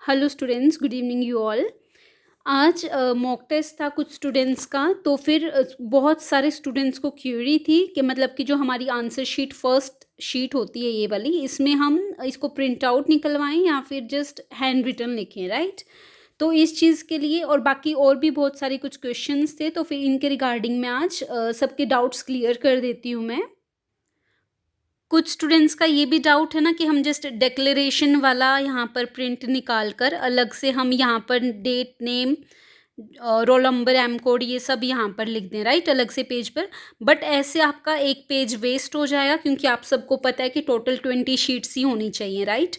Hello students, good evening you all. आज mock test था कुछ स्टूडेंट्स का, तो फिर बहुत सारे स्टूडेंट्स को क्यूरी थी कि मतलब कि जो हमारी आंसर शीट फर्स्ट शीट होती है ये वाली, इसमें हम इसको प्रिंट आउट निकलवाएं या फिर जस्ट हैंड रिटन लिखें, राइट। तो इस चीज़ के लिए और बाकी और भी बहुत सारे कुछ क्वेश्चंस थे, तो फिर इनके रिगार्डिंग मैं आज सबके डाउट्स क्लियर कर देती हूँ मैं। कुछ स्टूडेंट्स का ये भी डाउट है ना कि हम जस्ट डिक्लेरेशन वाला यहाँ पर प्रिंट निकाल कर अलग से हम यहाँ पर date, name, roll number, M code ये सब यहाँ पर लिख दें, राइट, अलग से पेज पर। बट ऐसे आपका एक पेज वेस्ट हो जाएगा, क्योंकि आप सबको पता है कि टोटल 20 शीट्स ही होनी चाहिए, राइट।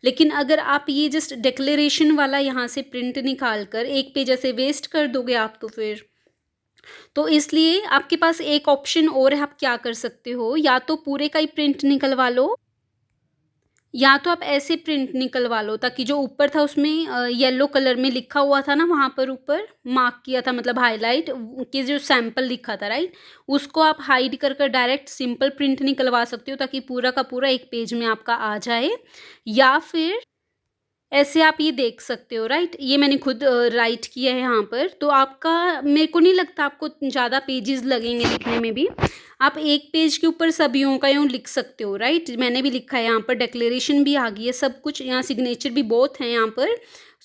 लेकिन अगर आप ये जस्ट डिक्लेरेशन वाला यहाँ से प्रिंट निकाल कर एक पेज ऐसे वेस्ट कर दोगे आप, तो इसलिए आपके पास एक ऑप्शन और है, आप क्या कर सकते हो, या तो पूरे का ही प्रिंट निकलवा लो, या तो आप ऐसे प्रिंट निकलवा लो ताकि जो ऊपर था उसमें येलो कलर में लिखा हुआ था ना, वहाँ पर ऊपर मार्क किया था, मतलब हाईलाइट कि जो सैंपल लिखा था, राइट, उसको आप हाइड कर कर डायरेक्ट सिंपल प्रिंट निकलवा सकते हो ताकि पूरा का पूरा एक पेज में आपका आ जाए। या फिर ऐसे आप ये देख सकते हो, राइट, ये मैंने खुद राइट किया है यहाँ पर, तो आपका मेरे को नहीं लगता आपको ज़्यादा पेजेस लगेंगे लिखने में भी। आप एक पेज के ऊपर सभी का यूँ लिख सकते हो, राइट। मैंने भी लिखा है यहाँ पर, डिक्लेरेशन भी आ गई है, सब कुछ यहाँ, सिग्नेचर भी बहुत हैं यहाँ पर।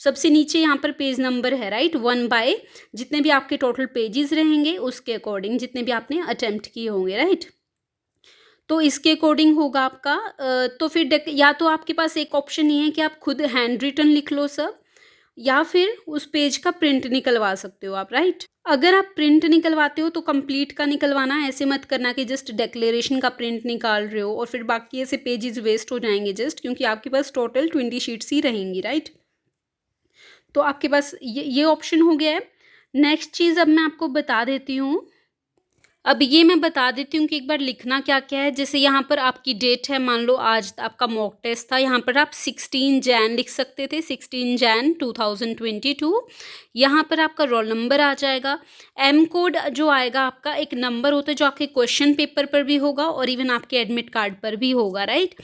सबसे नीचे यहाँ पर पेज नंबर है, राइट, 1 बाय जितने भी आपके टोटल पेजेस रहेंगे उसके अकॉर्डिंग जितने भी आपने अटेम्प्ट किए होंगे, राइट। तो इसके अकॉर्डिंग होगा आपका तो फिर या तो आपके पास एक ऑप्शन ये है कि आप खुद हैंड रिटन लिख लो सब, या फिर उस पेज का प्रिंट निकलवा सकते हो आप, राइट। अगर आप प्रिंट निकलवाते हो तो कंप्लीट का निकलवाना, ऐसे मत करना कि जस्ट डिक्लेरेशन का प्रिंट निकाल रहे हो और फिर बाकी ऐसे पेजेस वेस्ट हो जाएंगे जस्ट, क्योंकि आपके पास टोटल 20 शीट्स ही रहेंगी, राइट। तो आपके पास ये ऑप्शन हो गया है। नेक्स्ट चीज़ अब मैं आपको बता देती हूँ। अब ये मैं बता देती हूँ कि एक बार लिखना क्या क्या है। जैसे यहाँ पर आपकी डेट है, मान लो आज आपका मॉक टेस्ट था, यहाँ पर आप 16 जैन लिख सकते थे, 16 जैन 2022। यहाँ पर आपका रोल नंबर आ जाएगा। एम कोड जो आएगा आपका, एक नंबर होता है जो आपके क्वेश्चन पेपर पर भी होगा और इवन आपके एडमिट कार्ड पर भी होगा, राइट।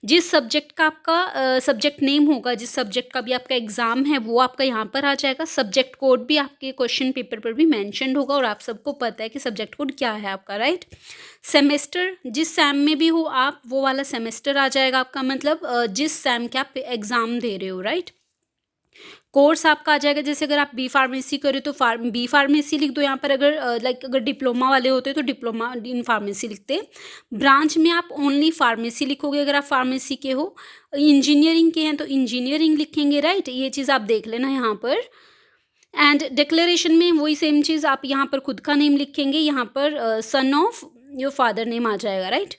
जिस सब्जेक्ट का आपका सब्जेक्ट नेम होगा, जिस सब्जेक्ट का भी आपका एग्जाम है, वो आपका यहाँ पर आ जाएगा। सब्जेक्ट कोड भी आपके क्वेश्चन पेपर पर भी मैंशनड होगा और आप सबको पता है कि सब्जेक्ट कोड क्या है आपका, राइट। सेमेस्टर, जिस सैम में भी हो आप, वो वाला सेमेस्टर आ जाएगा आपका, मतलब जिस सैम के आप एग्जाम दे रहे हो, राइट। कोर्स आपका आ जाएगा, जैसे अगर आप बी फार्मेसी करो तो बी फार्मेसी लिख दो यहाँ पर। अगर अगर डिप्लोमा वाले होते तो डिप्लोमा इन फार्मेसी लिखते। ब्रांच में आप ओनली फार्मेसी लिखोगे अगर आप फार्मेसी के हो। इंजीनियरिंग के हैं तो इंजीनियरिंग लिखेंगे, राइट। ये चीज़ आप देख लेना यहाँ पर। एंड डिक्लेरेशन में वही सेम चीज़, आप यहाँ पर खुद का नेम लिखेंगे, यहाँ पर son of your father name आ जाएगा, राइट।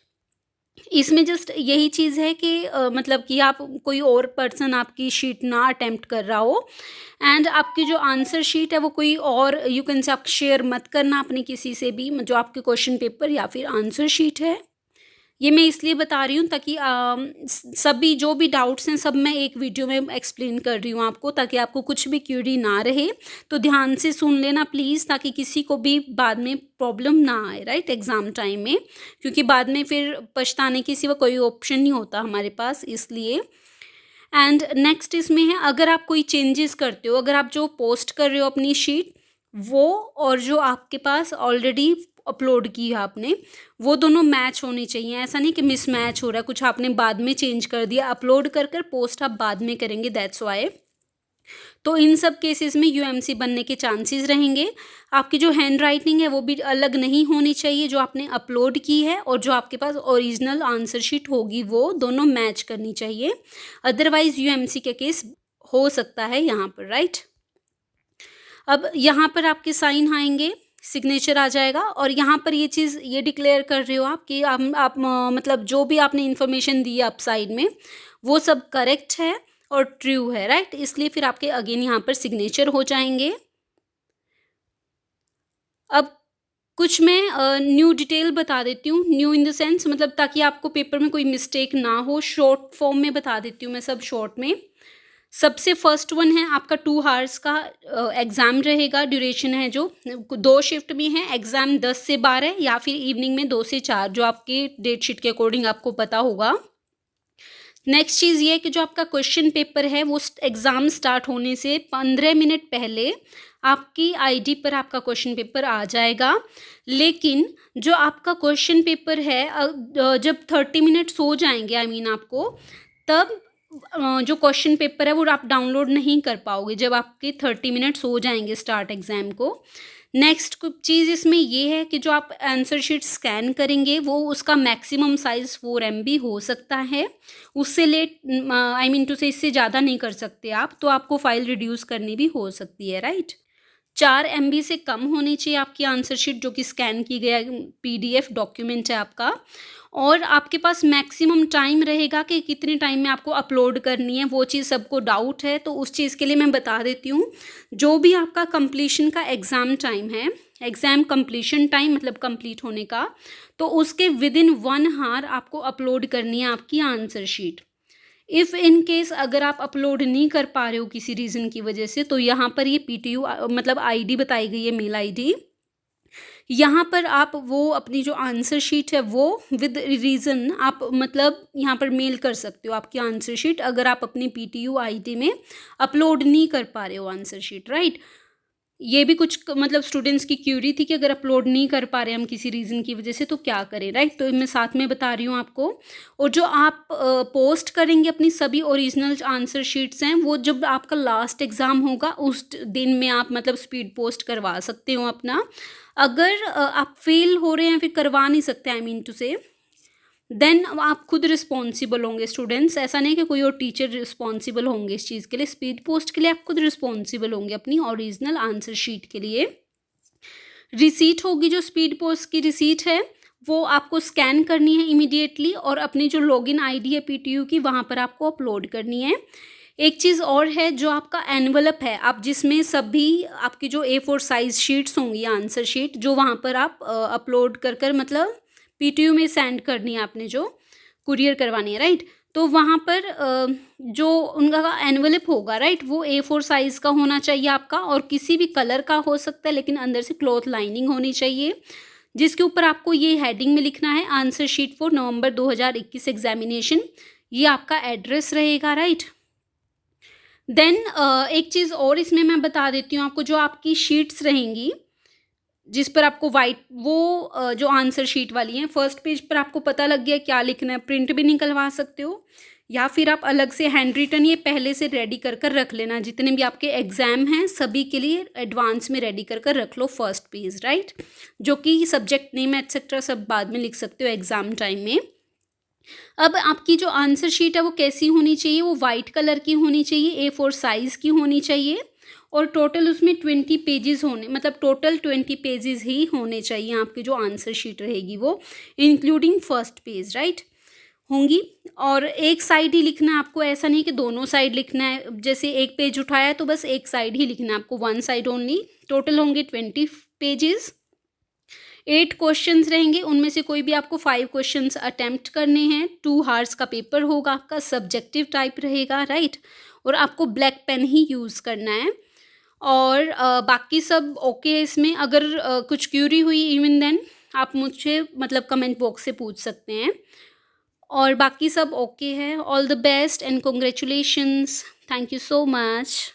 इसमें जस्ट यही चीज़ है कि मतलब कि आप कोई और पर्सन आपकी शीट ना अटेम्प्ट कर रहा हो, एंड आपकी जो आंसर शीट है वो कोई और यू कैन से आप शेयर मत करना अपने किसी से भी, जो आपके क्वेश्चन पेपर या फिर आंसर शीट है। ये मैं इसलिए बता रही हूँ ताकि सभी जो भी डाउट्स हैं सब मैं एक वीडियो में एक्सप्लेन कर रही हूँ आपको, ताकि आपको कुछ भी क्यूरी ना रहे। तो ध्यान से सुन लेना प्लीज़, ताकि किसी को भी बाद में प्रॉब्लम ना आए, राइट, एग्ज़ाम टाइम में, क्योंकि बाद में फिर पछताने के सिवा कोई ऑप्शन नहीं होता हमारे पास, इसलिए। एंड नेक्स्ट इसमें है, अगर आप कोई चेंजेस करते हो, अगर आप जो पोस्ट कर रहे हो अपनी शीट, वो और जो आपके पास ऑलरेडी अपलोड की है आपने, वो दोनों मैच होनी चाहिए। ऐसा नहीं कि मिसमैच हो रहा है, कुछ आपने बाद में चेंज कर दिया, अपलोड कर कर पोस्ट आप बाद में करेंगे, दैट्स वाई। तो इन सब केसेस में यूएमसी बनने के चांसेस रहेंगे। आपकी जो हैंड राइटिंग है वो भी अलग नहीं होनी चाहिए, जो आपने अपलोड की है और जो आपके पास ओरिजिनल आंसर शीट होगी वो दोनों मैच करनी चाहिए, अदरवाइज यूएमसी के केस हो सकता है यहाँ पर, राइट। अब यहाँ पर आपके साइन आएंगे, सिग्नेचर आ जाएगा, और यहाँ पर ये चीज़ ये डिक्लेयर कर रहे हो आप कि आप मतलब जो भी आपने इन्फॉर्मेशन दी है अप साइड में वो सब करेक्ट है और ट्रू है, राइट। इसलिए फिर आपके अगेन यहाँ पर सिग्नेचर हो जाएंगे। अब कुछ मैं न्यू डिटेल बता देती हूँ, न्यू इन द सेंस मतलब ताकि आपको पेपर में कोई मिस्टेक ना हो, शॉर्ट फॉर्म में बता देती हूँ मैं सब शॉर्ट में। सबसे फर्स्ट वन है आपका 2 आवर्स का एग्ज़ाम रहेगा, ड्यूरेशन है जो 2 शिफ्ट में है, एग्ज़ाम 10 से 12 या फिर इवनिंग में 2 से 4, जो आपकी डेट शीट के अकॉर्डिंग आपको पता होगा। नेक्स्ट चीज़ ये है कि जो आपका क्वेश्चन पेपर है वो एग्ज़ाम स्टार्ट होने से 15 मिनट पहले आपकी आईडी पर आपका क्वेश्चन पेपर आ जाएगा। लेकिन जो आपका क्वेश्चन पेपर है जब 30 मिनट्स हो जाएँगे आपको, तब जो क्वेश्चन पेपर है वो आप डाउनलोड नहीं कर पाओगे जब आपके 30 मिनट्स हो जाएँगे स्टार्ट एग्ज़ाम को। नेक्स्ट कुछ चीज़ इसमें ये है कि जो आप आंसर शीट स्कैन करेंगे वो उसका मैक्सिमम साइज़ 4 MB हो सकता है। उससे टू से इससे ज़्यादा नहीं कर सकते आप, तो आपको फ़ाइल रिड्यूस करनी भी हो सकती है, राइट? 4 MB से कम होनी चाहिए आपकी आंसर शीट जो कि स्कैन की गया PDF डॉक्यूमेंट है आपका। और आपके पास मैक्सिमम टाइम रहेगा कि कितने टाइम में आपको अपलोड करनी है, वो चीज़ सबको डाउट है, तो उस चीज़ के लिए मैं बता देती हूँ। जो भी आपका कंप्लीशन का एग्ज़ाम टाइम है, एग्ज़ाम कंप्लीशन टाइम मतलब कंप्लीट होने का, तो उसके विदिन 1 हावर आपको अपलोड करनी है आपकी answer sheet. If in case अगर आप अपलोड नहीं कर पा रहे हो किसी रीज़न की वजह से, तो यहाँ पर ये PTU मतलब आईडी बताई गई है, मेल आईडी। यहाँ पर आप वो अपनी जो आंसर शीट है वो विद रीज़न आप मतलब यहाँ पर मेल कर सकते हो आपकी आंसर शीट, अगर आप अपनी PTU आईडी में अपलोड नहीं कर पा रहे हो आंसर शीट, राइट? ये भी कुछ मतलब स्टूडेंट्स की क्यूरी थी कि अगर अपलोड नहीं कर पा रहे हम किसी रीज़न की वजह से तो क्या करें, राइट? तो मैं साथ में बता रही हूँ आपको। और जो आप पोस्ट करेंगे अपनी सभी ओरिजिनल आंसर शीट्स हैं, वो जब आपका लास्ट एग्ज़ाम होगा उस दिन में आप मतलब स्पीड पोस्ट करवा सकते हो अपना। अगर आप फेल हो रहे हैं फिर करवा नहीं सकते टू से, देन आप खुद रिस्पॉन्सिबल होंगे स्टूडेंट्स। ऐसा नहीं कि कोई और टीचर रिस्पॉन्सिबल होंगे इस चीज़ के लिए। स्पीड पोस्ट के लिए आप खुद रिस्पॉन्सिबल होंगे अपनी ओरिजिनल आंसर शीट के लिए। रिसीट होगी, जो स्पीड पोस्ट की रिसीट है वो आपको स्कैन करनी है इमीडिएटली और अपनी जो लॉगिन आईडी है PTU की वहाँ पर आपको अपलोड करनी है। एक चीज़ और है, जो आपका एनवलप है आप जिसमें सभी आपकी जो A4 साइज़ शीट्स होंगी आंसर शीट, जो वहाँ पर आप अपलोड कर मतलब PTU में सेंड करनी है आपने, जो कुरियर करवानी है, राइट? तो वहाँ पर जो उनका एनवलप होगा, राइट, वो A4 साइज़ का होना चाहिए आपका और किसी भी कलर का हो सकता है, लेकिन अंदर से क्लॉथ लाइनिंग होनी चाहिए, जिसके ऊपर आपको ये हेडिंग में लिखना है answer sheet for November 2021 examination. ये आपका एड्रेस रहेगा, राइट? देन एक चीज़ और इसमें मैं बता देती हूँ आपको, जो आपकी शीट्स रहेंगी जिस पर आपको जो आंसर शीट वाली हैं, फर्स्ट पेज पर आपको पता लग गया क्या लिखना है, प्रिंट भी निकलवा सकते हो या फिर आप अलग से हैंड रिटन ये पहले से रेडी कर रख लेना। जितने भी आपके एग्ज़ाम हैं सभी के लिए एडवांस में रेडी कर रख लो फर्स्ट पेज, राइट? जो कि सब्जेक्ट नेम एटसेट्रा सब बाद में लिख सकते हो एग्ज़ाम टाइम में। अब आपकी जो आंसर शीट है वो कैसी होनी चाहिए, वो वाइट कलर की होनी चाहिए, A4 साइज़ की होनी चाहिए और टोटल उसमें 20 पेजेस होने मतलब टोटल 20 पेजेस ही होने चाहिए आपकी जो आंसर शीट रहेगी वो, इंक्लूडिंग फर्स्ट पेज, राइट, होंगी। और एक साइड ही लिखना है आपको, ऐसा नहीं कि दोनों साइड लिखना है। जैसे एक पेज उठाया तो बस एक साइड ही लिखना है आपको, 1 साइड ओनली। टोटल होंगे 20 पेजेस। 8 क्वेश्चंस रहेंगे, उनमें से कोई भी आपको 5 क्वेश्चंस अटेम्प्ट करने हैं। 2 हार्स का पेपर होगा आपका, सब्जेक्टिव टाइप रहेगा, राइट? और आपको ब्लैक पेन ही यूज़ करना है। और बाकी सब ओके है इसमें। अगर कुछ क्यूरी हुई इवन देन आप मुझसे मतलब कमेंट बॉक्स से पूछ सकते हैं। और बाकी सब ओके है। All the best and congratulations. Thank you so much.